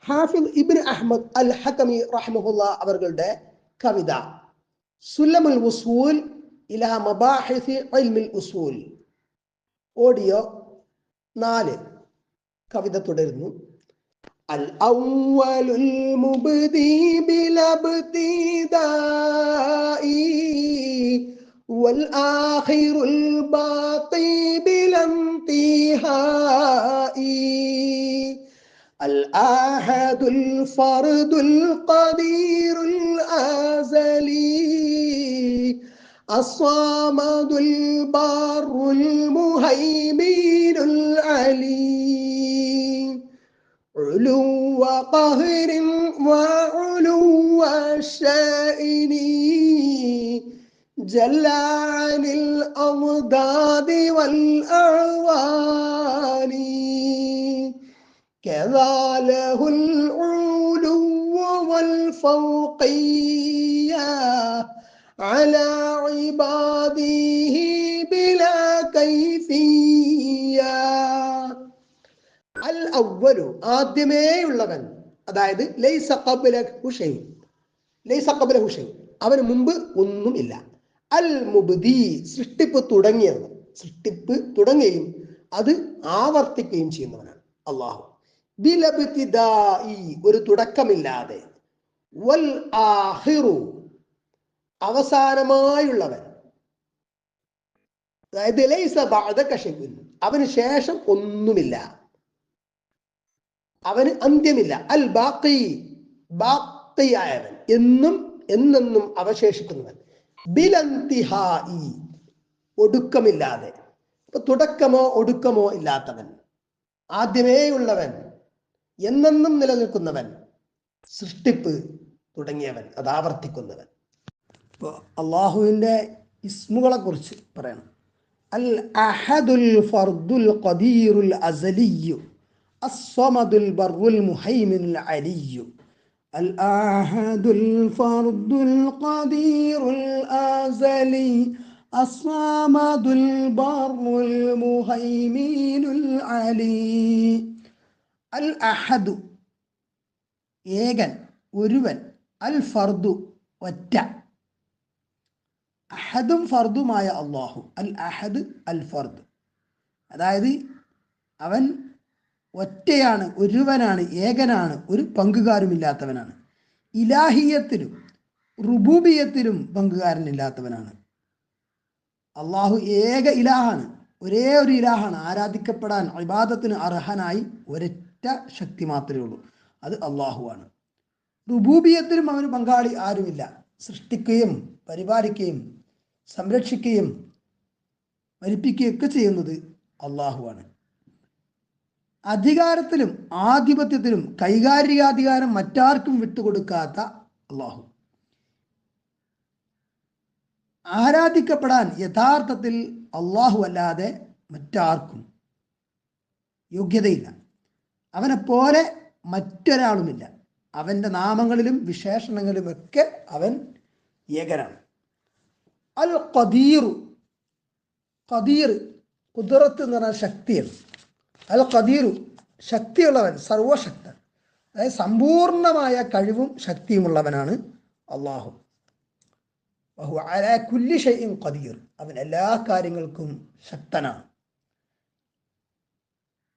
ഹാഫിദ് Ibnu Ahmad അൽ ഹകമി റഹ്മഹുല്ല അവരുടെ കവിത സുലമുൽ ഉസൂൽ ഇലാ മബാഹിസ് ഇൽമുൽ ഉസൂൽ. Audio 4. കവിത തുടരുന്നു. അൽ അവ്വലുൽ മുബ്ദി ബിലബ്തിദാഇ വൽ ആഖിറുൽ ബാഖി ബിലംതിഹാഇ الأحد الفرد القدير الأزلي الصمد البر المهيمن العلي علو قهر وعلو الشائن جل عن الأضداد والأعوان كذا له العلو والفوقية على عباده بلا كيفية. അൽ അവ്വലു ആദ്യമേ ഉള്ളവൻ, അതായത് ലൈസ ഖബ്ലഹു ഷൈഉൻ, ലൈസ ഖബ്ലഹു ഷൈഉൻ അവന് മുമ്പ് ഒന്നുമില്ല. അൽ മുബ്ദി സൃഷ്ടിപ്പ് തുടങ്ങിയവൻ, സൃഷ്ടിപ്പ് തുടങ്ങുകയും അത് ആവർത്തിക്കുകയും ചെയ്യുന്നവനാണ് അല്ലാഹു. ബിലബ്തിദാഇ ഒരു തുടക്കമില്ലാതെ, വൽ ആഖിറു അവസാനമായുള്ളവൻ, അതായത് ലൈസ ബഅദക ഷൈഉൻ അവന് ശേഷം ഒന്നുമില്ല, അവന് അന്ത്യമില്ല. അൽ ബാഖി ബാഖിയായവൻ, എന്നും എന്നെന്നും അവശേഷിക്കുന്നവൻ. ബിലന്തിഹാഇ ഒടുക്കമില്ലാതെ, തുടക്കമോ ഒടുക്കമോ ഇല്ലാത്തവൻ, ആദ്യമേ ഉള്ളവൻ, എന്നെന്നും നിലനിൽക്കുന്നവൻ, സൃഷ്ടിപ്പ് തുടങ്ങിയവൻ, അത് ആവർത്തിക്കുന്നവൻ. ഇപ്പോൾ അള്ളാഹുവിൻ്റെ ഇസ്മുകളെ കുറിച്ച് പറയണം. അൽ അഹദുൽ ഫർദുൽ ഖദീറുൽ അസലിയു അസ്സമദുൽ ബർറുൽ മുഹൈമിനുൽ അലിയു. അൽ അഹദുൽ ഫർദുൽ ഖദീറുൽ അസലി അസ്സമദുൽ ബർറുൽ മുഹൈമിനുൽ അലി. അൽ അഹദു ഏകൻ, ഒരുവൻ. അൽ ഫർദു ഒറ്റ. അഹദും ഫർദുമായ അള്ളാഹു. അൽ അഹദ് അൽ ഫർദ്, അതായത് അവൻ ഒറ്റയാണ്, ഒരുവനാണ്, ഏകനാണ്, ഒരു പങ്കുകാരുമില്ലാത്തവനാണ്. ഇലാഹിയത്തിലും റുബൂബിയത്തിലും പങ്കുകാരനില്ലാത്തവനാണ്. അള്ളാഹു ഏക ഇലാഹാണ്, ഒരേ ഒരു ഇലാഹാണ്. ആരാധിക്കപ്പെടാൻ ഇബാദത്തിന് അർഹനായി ഒരൊറ്റ ശക്തി മാത്രമേ ഉള്ളൂ, അത് അള്ളാഹുവാണ്. റുബൂബിയത്തിലും അവന് പങ്കാളി ആരുമില്ല. സൃഷ്ടിക്കുകയും പരിപാലിക്കുകയും സംരക്ഷിക്കുകയും മരിപ്പിക്കുകയും ഒക്കെ ചെയ്യുന്നത് അള്ളാഹുവാണ്. അധികാരത്തിലും ആധിപത്യത്തിലും കൈകാര്യാധികാരം മറ്റാർക്കും വിട്ടുകൊടുക്കാത്ത അള്ളാഹു. ആരാധിക്കപ്പെടാൻ യഥാർത്ഥത്തിൽ അള്ളാഹു അല്ലാതെ മറ്റാർക്കും യോഗ്യതയില്ല. അവനെപ്പോലെ മറ്റൊരാളുമില്ല. അവൻ്റെ നാമങ്ങളിലും വിശേഷണങ്ങളിലുമൊക്കെ അവൻ ഏകനാണ്. അൽ ഖദീറു, ഖദീർ ഖുദ്റത്ത് എന്ന് പറഞ്ഞാൽ ശക്തിയാണ്. അൽ ഖദീറു ശക്തിയുള്ളവൻ, സർവശക്തൻ, അതായത് സമ്പൂർണമായ കഴിവും ശക്തിയുമുള്ളവനാണ് അള്ളാഹു. വഹു അലാ കുല്ലി ഷൈഇൻ ഖദീർ അവൻ എല്ലാ കാര്യങ്ങൾക്കും ശക്തനാണ്.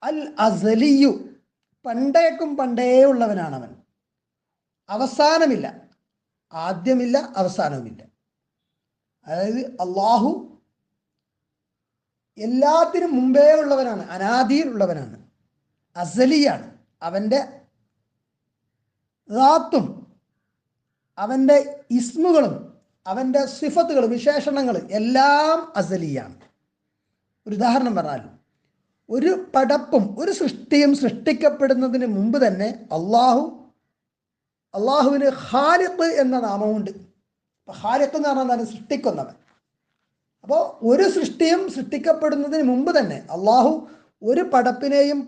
അൽ അസലിയു പണ്ടേക്കും പണ്ടേ ഉള്ളവനാണ് അവൻ. അവസാനമില്ല, ആദ്യമില്ല, അവസാനവുമില്ല. അതായത് അള്ളാഹു എല്ലാത്തിനും മുമ്പേ ഉള്ളവനാണ്, അനാദിയിലുള്ളവനാണ്, അസലിയാണ്. അവൻ്റെ റാത്തും അവൻ്റെ ഇസ്മുകളും അവൻ്റെ സിഫത്തുകൾ, വിശേഷണങ്ങൾ എല്ലാം അസലിയാണ്. ഒരു ഉദാഹരണം പറഞ്ഞാൽ, ഒരു പടപ്പും ഒരു സൃഷ്ടിയും സൃഷ്ടിക്കപ്പെടുന്നതിന് മുമ്പ് തന്നെ അള്ളാഹുവിന് ഖാലിഖ് എന്ന നാമമുണ്ട്. അപ്പോൾ ഖാലിഖ് എന്ന് പറഞ്ഞാൽ എന്താണ്? സൃഷ്ടിക്കുന്നവൻ. അപ്പോൾ ഒരു സൃഷ്ടിയും സൃഷ്ടിക്കപ്പെടുന്നതിന് മുമ്പ് തന്നെ അള്ളാഹു ഒരു പടപ്പിനെയും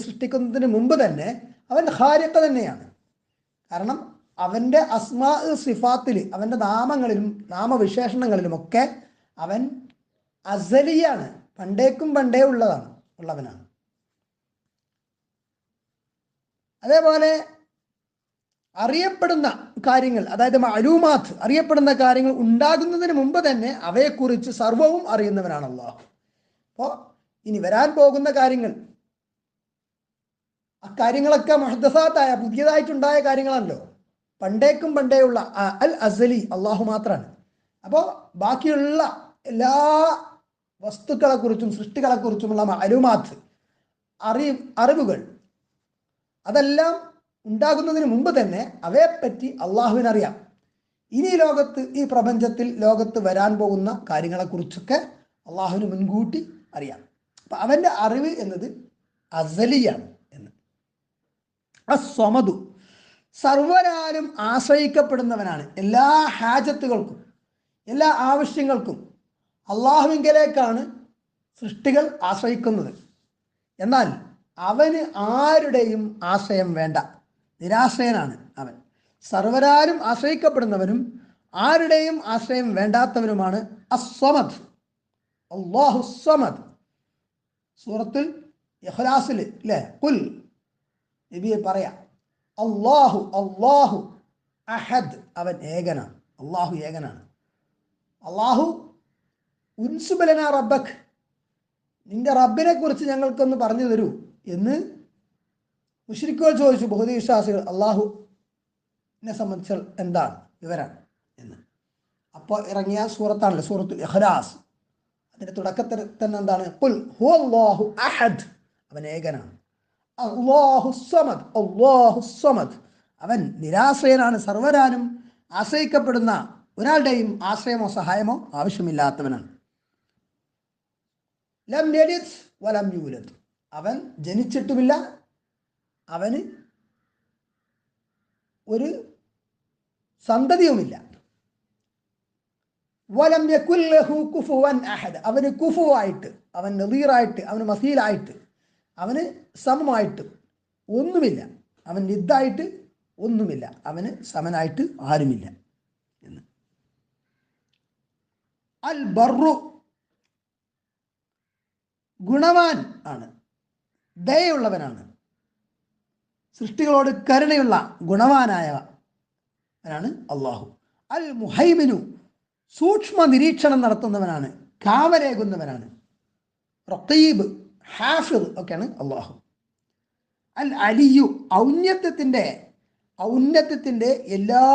സൃഷ്ടിക്കുന്നതിന് മുമ്പ് തന്നെ അവൻ ഖാലിഖ് തന്നെയാണ്. കാരണം അവൻ്റെ അസ്മാ സിഫാത്തിൽ, അവൻ്റെ നാമങ്ങളിലും നാമവിശേഷണങ്ങളിലുമൊക്കെ അവൻ അസലിയാണ്, പണ്ടേക്കും പണ്ടേ ഉള്ളവനാണ്. അതേപോലെ അറിയപ്പെടുന്ന കാര്യങ്ങൾ, അതായത് മഅലൂമാത്ത്, അറിയപ്പെടുന്ന കാര്യങ്ങൾ ഉണ്ടാകുന്നതിന് മുമ്പ് തന്നെ അവയെക്കുറിച്ച് സർവവും അറിയുന്നവനാണ് അള്ളാഹു. അപ്പോൾ ഇനി വരാൻ പോകുന്ന കാര്യങ്ങൾ, ആ കാര്യങ്ങളൊക്കെ മുഹദ്ദസാത്തായ പുതിയതായിട്ടുണ്ടായ കാര്യങ്ങളല്ലോ. പണ്ടേയുള്ള അൽ അസലി അള്ളാഹു മാത്രമാണ്. അപ്പോൾ ബാക്കിയുള്ള എല്ലാ വസ്തുക്കളെക്കുറിച്ചും സൃഷ്ടികളെക്കുറിച്ചുമുള്ള മഅലൂമാത്ത്, അറിവുകൾ, അതെല്ലാം ഉണ്ടാകുന്നതിന് മുമ്പ് തന്നെ അവയെപ്പറ്റി അള്ളാഹുവിനറിയാം. ഇനി ലോകത്ത്, ഈ പ്രപഞ്ചത്തിൽ ലോകത്ത് വരാൻ പോകുന്ന കാര്യങ്ങളെക്കുറിച്ചൊക്കെ അള്ളാഹുവിന് മുൻകൂട്ടി അറിയാം. അപ്പം അവൻ്റെ അറിവ് എന്നത് അസലിയാണ് എന്ന്. അസ്വമദു, സർവരാലും ആശ്രയിക്കപ്പെടുന്നവനാണ്. എല്ലാ ഹാജത്തുകൾക്കും എല്ലാ ആവശ്യങ്ങൾക്കും അള്ളാഹുവിങ്കലേക്കാണ് സൃഷ്ടികൾ ആശ്രയിക്കുന്നത്. എന്നാൽ അവന് ആരുടെയും ആശ്രയം വേണ്ട, നിരാശ്രയനാണ് അവൻ. സർവരാലും ആശ്രയിക്കപ്പെടുന്നവനും ആരുടെയും ആശ്രയം വേണ്ടാത്തവനുമാണ് അസ്വമദ്, അല്ലാഹു സ്വമദ്. സൂറത്തുൽ ഇഖ്ലാസിൽ അല്ലേ, ഖുൽ നബിയെ പറയാം, അല്ലാഹു അഹദ്, അവൻ ഏകനാണ്. അള്ളാഹു ഏകനാണ്. അള്ളാഹു ഉൻസുബലന റബ്ബക്, നിന്റെ റബ്ബിനെ കുറിച്ച് ഞങ്ങൾക്കൊന്ന് പറഞ്ഞു തരൂ എന്ന് മുശ്രിക്കുകൾ ചോദിച്ചു, ബഹുദൈവ വിശ്വാസികൾ. അള്ളാഹുവിനെ സംബന്ധിച്ച് എന്താണ് വിവരം എന്ന്. അപ്പോൾ ഇറങ്ങിയ സൂറത്താണല്ലോ സൂറത്തുൽ ഇഖ്ലാസ്. അതിൻ്റെ തുടക്കത്തിൽ തന്നെ എന്താണ്? ഖുൽ ഹുവല്ലാഹു അഹദ്, അവൻ ഏകനാണ്. അല്ലാഹു സ്വമദ്, അല്ലാഹു സ്വമദ്, അവൻ നിരാശ്രയനാണ്, സർവരാലും ആശ്രയിക്കപ്പെടുന്ന ഒരാളുടെയും ആശ്രയമോ സഹായമോ ആവശ്യമില്ലാത്തവനാണ്. ലം യലിദ് വലം യൂലദ്, അവൻ ജനിച്ചിട്ടുമില്ല, അവന് ഒരു സന്തതിയുമില്ല. വലം യകുൽ ലഹു കുഫുവൻ അഹദ്, അവന് കുഫുവായിട്ട്, അവൻ നദീറായിട്ട്, അവന് മസീലായിട്ട്, അവന് സമമായിട്ട് ഒന്നുമില്ല, അവൻ നിദ്ദായിട്ട് ഒന്നുമില്ല, അവന് സമനായിട്ട് ആരുമില്ല എന്ന്. അൽ ബർറു, ഗുണവാൻ ആണ്, ദയയുള്ളവനാണ്, സൃഷ്ടികളോട് കരുണയുള്ള ഗുണവാനായവനാണ് അള്ളാഹു. അൽ മുഹൈമിനു, സൂക്ഷ്മ നിരീക്ഷണം നടത്തുന്നവനാണ്, കാവലേകുന്നവനാണ്. റഖീബ്, ഹാഫിദ് ഒക്കെയാണ് അള്ളാഹു. അൽ അലിയു, ഔന്നത്യത്തിൻ്റെ എല്ലാ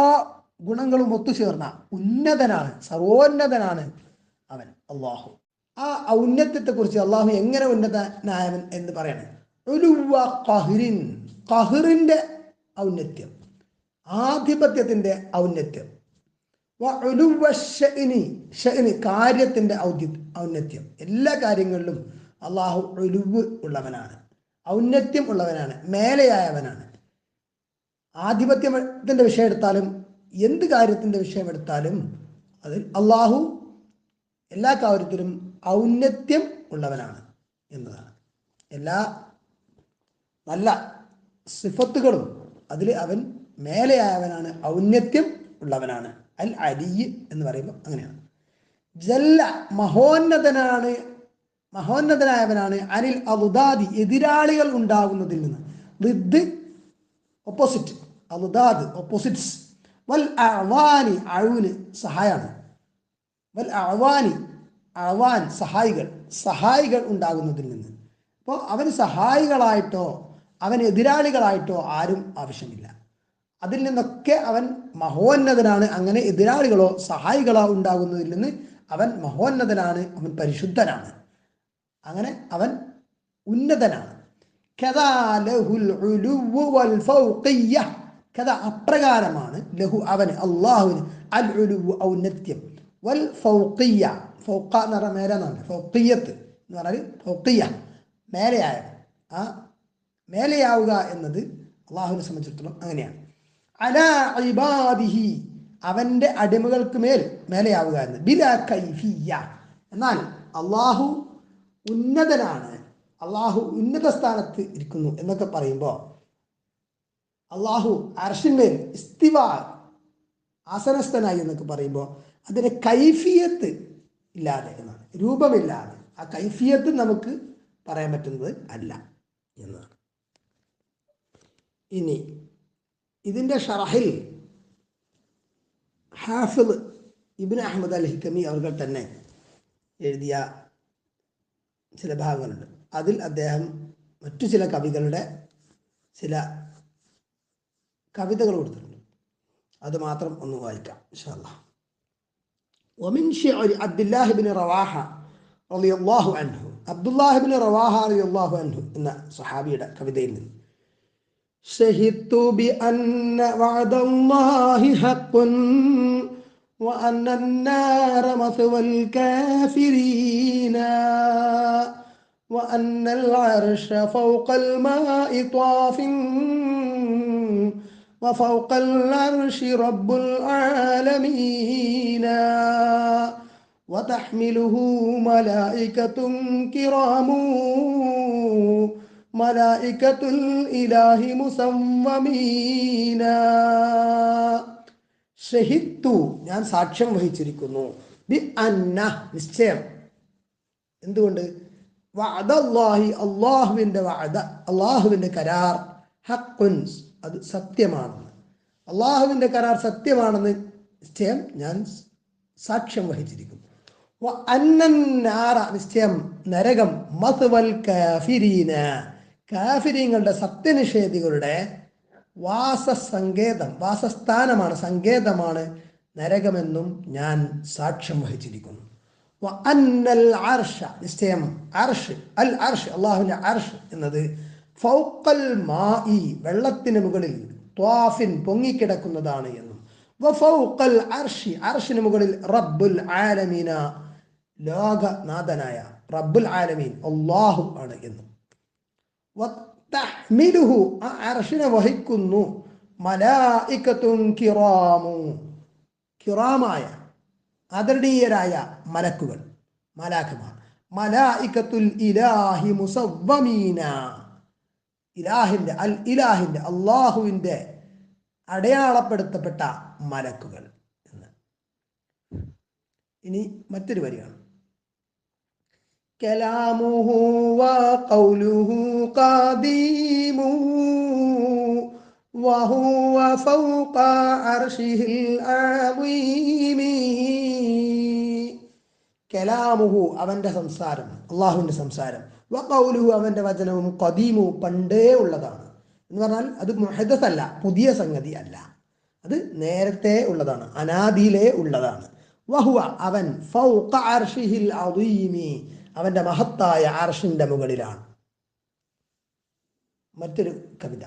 ഗുണങ്ങളും ഒത്തുചേർന്ന ഉന്നതനാണ്, സർവോന്നതനാണ് അവൻ അള്ളാഹു. ആ ഔന്നത്യത്തെക്കുറിച്ച് അള്ളാഹു എങ്ങനെ ഉന്നതനായവൻ എന്ന് പറയണം. ഉലുവ ഖഹ്റിൻ, ഖഹ്റിൻ്റെ ഔന്നത്യം, ആധിപത്യത്തിൻ്റെ ഔന്നത്യം. ഉലുവ ഷഅ്നി, ഷഅ്നി കാര്യത്തിൻ്റെ ഔന്നത്യം. എല്ലാ കാര്യങ്ങളിലും അള്ളാഹു ഉലുവ് ഉള്ളവനാണ്, ഔന്നത്യം ഉള്ളവനാണ്, മേലെയായവനാണ്. ആധിപത്യത്തിൻ്റെ വിഷയം എടുത്താലും എന്ത് കാര്യത്തിൻ്റെ വിഷയം എടുത്താലും അതിൽ അള്ളാഹു എല്ലാ കാര്യത്തിലും ഔന്നത്യം ഉള്ളവനാണ് എന്നതാണ്. എല്ലാ നല്ല സിഫത്തുകളും അതിൽ അവൻ മേലെയായവനാണ്, ഔന്നത്യം ഉള്ളവനാണ്. അൽ അലിയ് എന്ന് പറയുമ്പോൾ അങ്ങനെയാണ്. ജല്ല, മഹോന്നതനായവനാണ്. അനിൽ അലുദാദി, എതിരാളികൾ ഉണ്ടാകുന്നതിൽ നിന്ന്. ദിദ് ഓപ്പോസിറ്റ്, അലുദാദ് ഓപ്പോസിറ്റ്സ്. വൽ അഅ്വാനി, അഊന് സഹായമാണ്. വൽ അഅ്വാനി, അഅ്വാൻ സഹായികൾ ഉണ്ടാകുന്നതിൽ നിന്ന്. അപ്പോൾ അവന് സഹായികളായിട്ടോ അവന് എതിരാളികളായിട്ടോ ആരും ആവശ്യമില്ല. അതിൽ നിന്നൊക്കെ അവൻ മഹോന്നതനാണ്. അങ്ങനെ എതിരാളികളോ സഹായികളോ ഉണ്ടാകുന്നതിൽ നിന്ന് അവൻ മഹോന്നതനാണ്, അവൻ പരിശുദ്ധനാണ്, അങ്ങനെ അവൻ ഉന്നതനാണ്. കദാ ലഹുൽ ഉലുവ്വു വൽ ഫൗഖിയ്യ, കദാ അപ്രകാരമാണ്, ലഹു അവന്, അല്ലാഹുവിന്, അൽ ഉലുവ്വു ഔന്നത്യം, വൽ ഫൗഖിയ്യ, ഫൗഖ എന്ന് പറഞ്ഞാൽ മേലെ എന്നാണ്, ഫൗഖിയ്യത്ത് എന്ന് പറഞ്ഞാൽ ഫൗഖിയ്യ മേലെയായ, ആ മേലെയാവുക എന്നത് അള്ളാഹുവിനെ സംബന്ധിച്ചിടത്തോളം അങ്ങനെയാണ്. അലാ ഇബാദിഹി, അവൻ്റെ അടിമകൾക്ക് മേലെയാവുക എന്ന്. ബിലാ കൈഫിയ്യ, എന്നാൽ അള്ളാഹു ഉന്നതനാണ്, അള്ളാഹു ഉന്നത സ്ഥാനത്ത് ഇരിക്കുന്നു എന്നൊക്കെ പറയുമ്പോൾ അള്ളാഹു അർശിന്മേൽ ഇസ്തിവ, ആസനസ്ഥനായി എന്നൊക്കെ പറയുമ്പോൾ അതിൻ്റെ കൈഫിയത്ത് ഇല്ലാതെ എന്നാണ്, രൂപമില്ലാതെ. ആ കൈഫിയത്ത് നമുക്ക് പറയാൻ പറ്റുന്നത് അല്ല എന്നതാണ്. ഇനി ഇതിൻ്റെ ഷറഹിൽ ഹാഫിദ് ഇബ്നു അഹ്മദ് അൽ ഹിക്കമി അവർ തന്നെ എഴുതിയ ചില ഭാഗങ്ങളുണ്ട്. അതിൽ അദ്ദേഹം മറ്റു ചില കവികളുടെ ചില കവിതകൾ കൊടുത്തിട്ടുണ്ട്. അത് മാത്രം ഒന്ന് വായിക്കാം ഇൻഷാ അല്ലാഹ്. വമിൻ ശിഅരി അബ്ദുല്ലാഹി ഇബ്നു റവാഹ റളിയല്ലാഹു അൻഹു, അബ്ദുല്ലാഹി ഇബ്നു റവാഹ റളിയല്ലാഹു അൻഹു എന്ന സ്വഹാബിയുടെ കവിതയിൽ നിന്ന് ശഹിദ്തു ബി അന്ന വഅദല്ലാഹി ഹഖ്ഖുൻ وأن النار مثوى الكافرين وأن العرش فوق الماء طاف وفوق العرش رب العالمين وتحمله ملائكة كرام ملائكة الإله مسومين. ഷഹിദ്തു ഞാൻ സാക്ഷ്യം വഹിച്ചിരിക്കുന്നു, ബി അന്ന നിശ്ചയം. എന്തുകൊണ്ട്? വഅദല്ലാഹി അല്ലാഹുവിൻ്റെ വഅദ, അല്ലാഹുവിൻ്റെ കരാർ, ഹഖ്ഖുൻ അത് സത്യമാണെന്ന്, അല്ലാഹുവിൻ്റെ കരാർ സത്യമാണെന്ന് നിശ്ചയം ഞാൻ സാക്ഷ്യം വഹിച്ചിരിക്കുന്നു. വ അന്നന്നാറ നിശ്ചയം നരകം, മസ്വൽ കാഫിരീന കാഫിരീങ്ങളുടെ സത്യനിഷേധികളുടെ വാസസങ്കേതം, വാസസ്ഥാനമാണ്, സങ്കേതമാണ് നരകമെന്നും ഞാൻ സാക്ഷ്യം വഹിച്ചിരിക്കുന്നു. വ അന്നൽ അർഷ നിശ്ചയം അർഷ്, അൽ അർഷ് അല്ലാഹുവിൻ്റെ അർഷ് എന്നത് ഫൗഖൽ മായി വെള്ളത്തിന് മുകളിൽ, ത്വാഫിൻ പൊങ്ങിക്കിടക്കുന്നതാണ് എന്നും, വ ഫൗഖൽ അർഷി അർഷിന് മുകളിൽ റബ്ബുൽ ആലമീന ലോകനാഥനായ റബ്ബുൽ ആലമീൻ അല്ലാഹു ആണ് എന്നും, തഹ്മിലുഹു ആ അർശിനെ വഹിക്കുന്നു മലായികത്തുൻ കിറാമു കിറാമായ ആദരണീയരായ മലക്കുകൾ, മലാഖമാർ, മലായികത്തുൽ ഇലാഹി മുസവ്വമീന ഇലാഹിൻ്റെ അൽ ഇലാഹിൻ്റെ അള്ളാഹുവിൻ്റെ അടയാളപ്പെടുത്തപ്പെട്ട മലക്കുകൾ എന്ന്. ഇനി മറ്റൊരു വരിയാണ് كلامه وقوله قديم وهو فوق عرشه العظيم. കലാമുഹു അവൻ്റെ സംസാരം, അള്ളാഹുവിൻ്റെ സംസാരം, വഖൗലുഹു അവൻ്റെ വചനവും, ഖദീമു പണ്ടേ ഉള്ളതാണ് എന്ന് പറഞ്ഞാൽ അത് മുഹദസ് അല്ല, പുതിയ സംഗതി അല്ല, അത് നേരത്തെ ഉള്ളതാണ്, അനാദിയിലേ ഉള്ളതാണ്. വഹുവ അവൻ ഫൗഖ അർശിഹിൽ അദീമി അവൻ്റെ മഹത്തായ അർശിൻ്റെ മുകളിലാണ്. മറ്റൊരു കവിത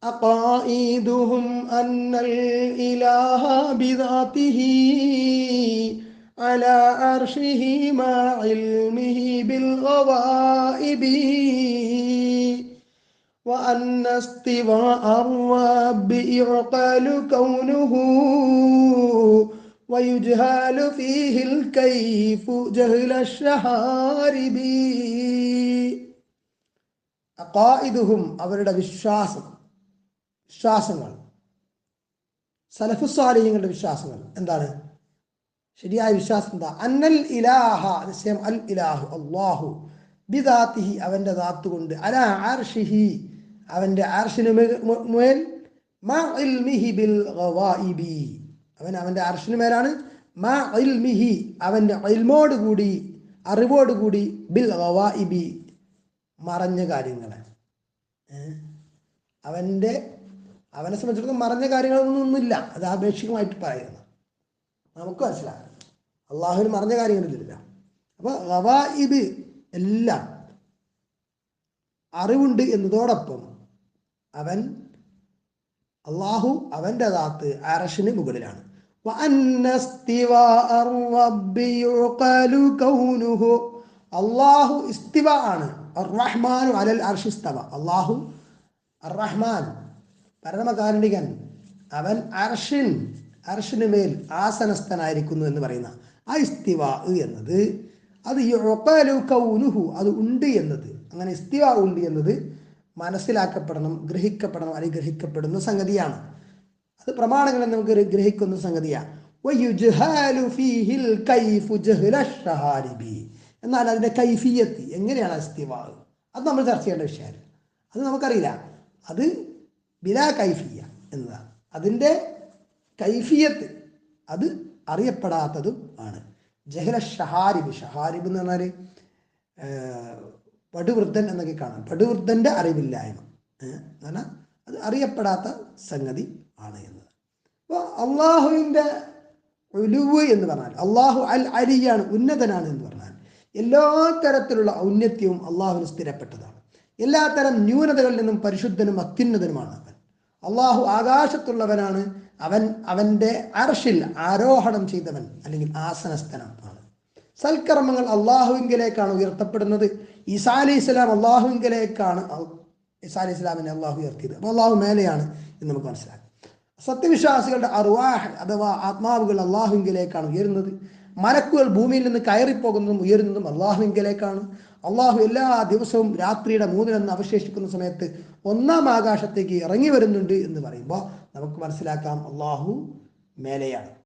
അഖായിദുഹും അന്നൽ ഇലാഹ ബിദാതിഹി അലാ അർശിഹി മാ ഇൽമിഹി ബിൽ ഗവായിബി وأن استواء الرب يعقل كونه ويجهل فيه الكيف جهل الشهارب. അഖായിദുഹും അവരുടെ വിശ്വാസങ്ങൾ, സലഫുസ്സാലിഹീങ്ങളുടെ വിശ്വാസങ്ങൾ എന്താണ്? ശരിയായ വിശ്വാസം എന്താ? അന്നൽ ഇലാഹ നിശ്ചയം അൽ ഇലാഹു അല്ലാഹു ബിദാത്തിഹി അവൻ്റെ ദാത്ത് കൊണ്ട്, അലാ അർശിഹി അവൻ്റെ അർശിനു മേൽ, മാ ഇൽമിഹി ബിൽ ഗവായിബി അവൻ അവൻ്റെ അർശിനു മേലാണ്, മാ ഇൽമിഹി അവൻ്റെ ഇൽമോടുകൂടി, അറിവോടുകൂടി, ബിൽ ഗവായിബി മറഞ്ഞ കാര്യങ്ങളെ. അവനെ സംബന്ധിച്ചിടത്തോളം മറഞ്ഞ കാര്യങ്ങളൊന്നുമില്ല, അത് ആപേക്ഷികമായിട്ട് പറയുന്നത് നമുക്ക് മനസ്സിലാക്കാം. അള്ളാഹുവിന് മറഞ്ഞ കാര്യങ്ങളില്ല. അപ്പോൾ ഗവായിബ് എല്ലാം അറിവുണ്ട് എന്നതോടൊപ്പം അള്ളാഹു അവൻ്റെ ദാത്ത് അർശിന് മുകളിലാണ്. അള്ളാഹു ഇസ്തിവ ആണ്, അർറഹ്മാനു അലൽ അർശി ഇസ്തവ. അള്ളാഹു അർറഹ്മാൻ പരമകാരുണികൻ, അവൻ അർശിന് മേൽ ആസനസ്ഥനായിരിക്കുന്നു എന്ന് പറയുന്ന ആ ഇസ്തിവ എന്നത് അത് യുഖലു കൗനുഹു അത് ഉണ്ട് എന്നത്, അങ്ങനെ ഇസ്തിവ ഉണ്ട് എന്നത് മനസ്സിലാക്കപ്പെടണം, ഗ്രഹിക്കപ്പെടണം, അനുഗ്രഹിക്കപ്പെടുന്ന സംഗതിയാണ്. അത് പ്രമാണങ്ങളിൽ നമുക്ക് ഗ്രഹിക്കുന്ന സംഗതിയാണ്. എന്നാൽ അതിൻ്റെ കൈഫിയത്ത് എങ്ങനെയാണ് ഇസ്തിവ, അത് നമ്മൾ ചർച്ച ചെയ്യേണ്ട വിഷയമാണ്. അത് നമുക്കറിയില്ല. അത് ബിലാ കൈഫിയ എന്നതാണ്. അതിൻ്റെ കൈഫിയത്ത് അത് അറിയപ്പെടാത്തതും ആണ്. ജഹല ഷഹാരിബ്, ഷഹാരിബ് എന്ന് പറഞ്ഞാൽ പടുവൃദ്ധൻ എന്നൊക്കെ കാണാം. പടുവൃദ്ധൻ്റെ അറിവില്ലായ്മ എന്നാൽ അത് അറിയപ്പെടാത്ത സംഗതി ആണ് എന്നത്. അപ്പോൾ അള്ളാഹുവിൻ്റെ ഉലുവ് എന്ന് പറഞ്ഞാൽ അള്ളാഹു അൽ അലിയാണ്, ഉന്നതനാണ് എന്ന് പറഞ്ഞാൽ എല്ലാ തരത്തിലുള്ള ഔന്നത്യവും അള്ളാഹുവിന് സ്ഥിരപ്പെട്ടതാണ്. എല്ലാ തരം ന്യൂനതകളിൽ നിന്നും പരിശുദ്ധനും അത്യുന്നതനുമാണ് അവൻ. അള്ളാഹു ആകാശത്തുള്ളവനാണ്. അവൻ്റെ അർഷിൽ ആരോഹണം ചെയ്തവൻ അല്ലെങ്കിൽ ആസനസ്ഥനാണ്. സൽക്കർമ്മങ്ങൾ അള്ളാഹുവിങ്കലേക്കാണ് ഉയർത്തപ്പെടുന്നത്. ഈസാ അലൈഹി സ്വലാം അള്ളാഹുവിങ്കലേക്കാണ്, ഈസാ അലൈഹി സ്വലാമിനെ അള്ളാഹു ഉയർത്തിയത്. അപ്പോൾ അള്ളാഹു മേലെയാണ് എന്ന് നമുക്ക് മനസ്സിലാക്കാം. സത്യവിശ്വാസികളുടെ അർവാഹ് അഥവാ ആത്മാവുകൾ അള്ളാഹുവിങ്കലേക്കാണ് ഉയരുന്നത്. മലക്കുകൾ ഭൂമിയിൽ നിന്ന് കയറിപ്പോകുന്നതും ഉയരുന്നതും അള്ളാഹുവിങ്കലേക്കാണ്. അള്ളാഹു എല്ലാ ദിവസവും രാത്രിയുടെ 3 അവശേഷിക്കുന്ന സമയത്ത് 1-ാം ആകാശത്തേക്ക് ഇറങ്ങി വരുന്നുണ്ട് എന്ന് പറയുമ്പോൾ നമുക്ക് മനസ്സിലാക്കാം അള്ളാഹു മേലെയാണ്.